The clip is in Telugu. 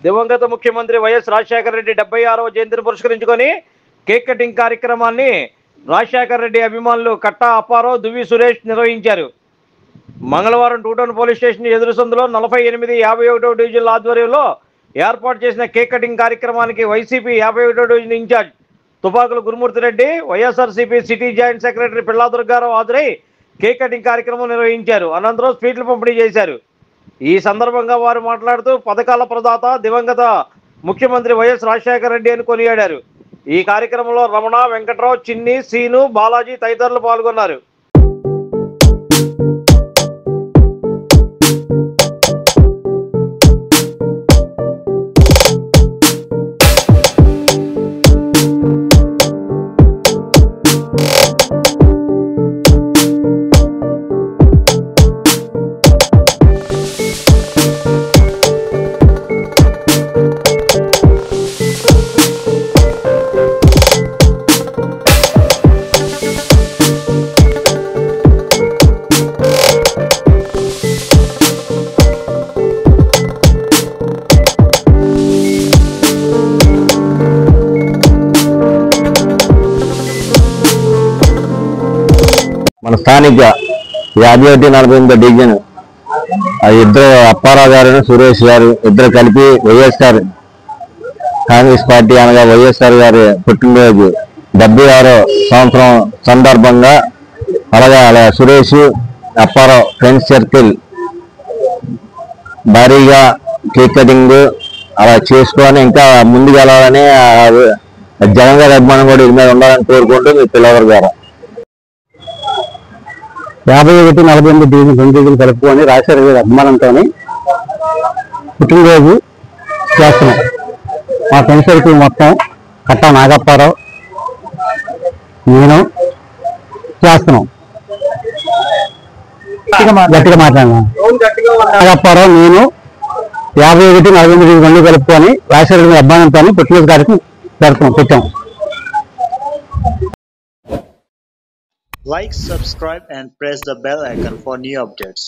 దివంగత ముఖ్యమంత్రి వైఎస్ రాజశేఖర రెడ్డి 76వ జయంతిని పురస్కరించుకొని కేక్ కటింగ్ కార్యక్రమాన్ని రాజశేఖర రెడ్డి అభిమానులు కట్టా అప్పారావు, దువ్వి సురేష్ నిర్వహించారు. మంగళవారం టూటౌన్ పోలీస్ స్టేషన్ ఎదురు సందులో 48, 51వ డివిజన్ల ఆధ్వర్యంలో ఏర్పాటు చేసిన కేక్ కటింగ్ కార్యక్రమానికి వైసీపీ 51వ division in-charge Tupakula Gurumurthi Reddy, YSRCP city joint secretary Pilla Durgarao హాజరై కేక్ కటింగ్ కార్యక్రమం నిర్వహించారు. అనంతరం స్వీట్లు పంపిణీ చేశారు. ఈ సందర్భంగా వారు మాట్లాడుతూ పథకాల ప్రదాత దివంగత ముఖ్యమంత్రి వైఎస్ రాజశేఖర రెడ్డి అని కొనియాడారు. ఈ కార్యక్రమంలో రమణ, వెంకట్రావు, చిన్ని, సీను, బాలాజీ తదితరులు పాల్గొన్నారు. మన స్థానిక 51, 48 డివిజన్ ఇద్దరు అప్పారావు గారు, సురేష్ గారు ఇద్దరు కలిపి వైఎస్ఆర్ కాంగ్రెస్ పార్టీ అనగా వైఎస్ఆర్ గారి పుట్టినరోజు 76వ సంవత్సరం సందర్భంగా అలా సురేష్, అప్పారావు ఫ్రెండ్స్ సర్కిల్ భారీగా కేక్ కటింగ్ అలా చేసుకొని ఇంకా ముందుకు వెళ్ళాలని జగన్ గారి అభిమానం కూడా ఇది మీద ఉండాలని కోరుకుంటూ మీ పిల్లవారు గారు 51, 48 డివిజన్ 2 డివిజన్లు కలుపుకొని రాజశేఖర గారి అభిమానంతో పుట్టినరోజు చేస్తున్నాం. మా ఫ్రెండ్స్ సర్కిల్ మొత్తం కట్టా నాగప్పారావు, నేను చేస్తున్నాం. గట్టిగా మాట్లాడినా నాగప్పారావు, నేను 51, 48 డివిజన్ 2 కలుపుకొని రాజశేఖర గారి అభిమానంతో పుట్టినరోజు కార్యక్రమం పెట్టాం. Like, subscribe and press the bell icon for new updates.